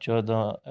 14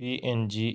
PNG